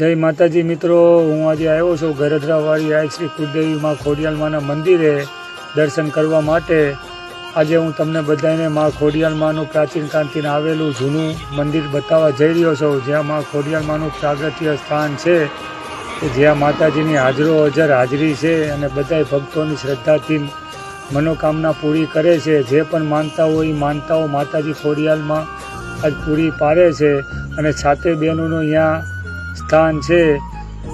જય માતાજી મિત્રો, હું આજે આવ્યો છું ગરધરાવાળી આઈ શ્રી કુળદેવી માં ખોડિયાલમાના મંદિરે દર્શન કરવા માટે। આજે હું તમને બધાને માં ખોડિયાલમાનું પ્રાચીન કાળથી આવેલું જૂનું મંદિર બતાવવા જઈ રહ્યો છું, જ્યાં માં ખોડિયાલમાનું પ્રાગટ્ય સ્થાન છે, જ્યાં માતાજીની હાજરો હજાર હાજરી છે અને બધા ભક્તોની શ્રદ્ધાથી મનોકામના પૂરી કરે છે। જે પણ માનતા હોય એ માનતાઓ માતાજી ખોડિયાલમાં આજ પૂરી પાડે છે અને સાતે બહેનોનું અહીંયા સ્થાન છે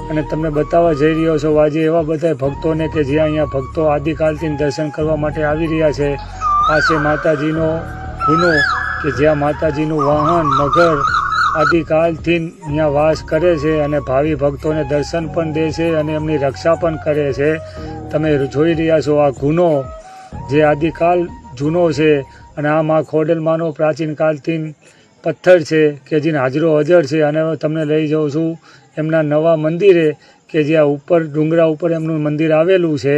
અને તમને બતાવવા જઈ રહ્યો છો આજે એવા બધા ભક્તોને કે જ્યાં અહીંયા ભક્તો આદિકાલથી દર્શન કરવા માટે આવી રહ્યા છે। આ છે માતાજીનો ગુનો કે જ્યાં માતાજીનું વાહન મગર આદિકાલથી અહીંયા વાસ કરે છે અને ભાવિ ભક્તોને દર્શન પણ દે છે અને એમની રક્ષા પણ કરે છે। તમે જોઈ રહ્યા છો આ ગુનો જે આદિકાલ જૂનો છે અને આ માં ખોડિયાલમાનો પ્રાચીન કાળથી પથ્થર છે કે જેની હાજરો હજર છે। અને તમને લઈ જાઉં છું એમના નવા મંદિરે કે જ્યાં ઉપર ડુંગરા ઉપર એમનું મંદિર આવેલું છે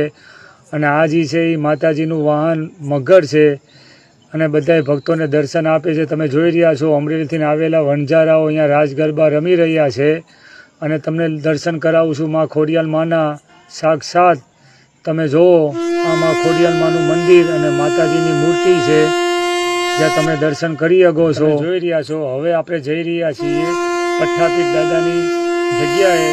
અને આ જે છે એ માતાજીનું વાહન મગર છે અને બધા ભક્તોને દર્શન આપે છે। તમે જોઈ રહ્યા છો અમરેલીથી આવેલા વણઝારાઓ અહીંયા રાસ ગરબા રમી રહ્યા છે અને તમને દર્શન કરાવું છું માં ખોડિયાલમાના સાક્ષાત। તમે જુઓ આ માં ખોડિયાલમાનું મંદિર અને માતાજીની મૂર્તિ છે જ્યાં તમે દર્શન કરી શકો છો। જોઈ રહ્યા છો હવે આપણે જઈ રહ્યા છીએ પઠ્ઠાપીર દાદાની જગ્યાએ,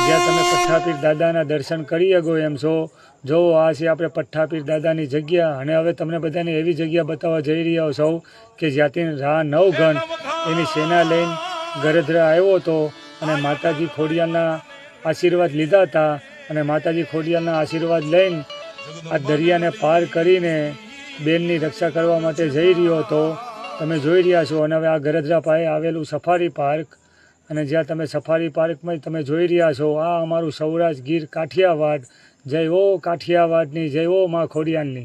જ્યાં તમે પઠ્ઠાપીર દાદાના દર્શન કરી શકો એમ છો। જો આ છે આપણે પઠ્ઠાપીર દાદાની જગ્યા અને હવે તમને બધાને એવી જગ્યા બતાવવા જઈ રહ્યા છો કે જ્યાંથી રા 9 ગણ એની સેના લઈને ગરધરા આવ્યો હતો અને માતાજી ખોડિયાલના આશીર્વાદ લીધા હતા અને માતાજી ખોડિયાલના આશીર્વાદ લઈને આ દરિયાને પાર કરીને બેનની રક્ષા કરવા માટે જઈ રહ્યો હતો। તમે જોઈ રહ્યા છો અને હવે આ ગરધરા પાસે આવેલું સફારી પાર્ક અને જ્યાં તમે સફારી પાર્કમાં તમે જોઈ રહ્યા છો આ અમારું સૌરાષ્ટ્ર ગીર કાઠિયાવાડ। જય હો કાઠિયાવાડની, જય હો માં ખોડિયાલની।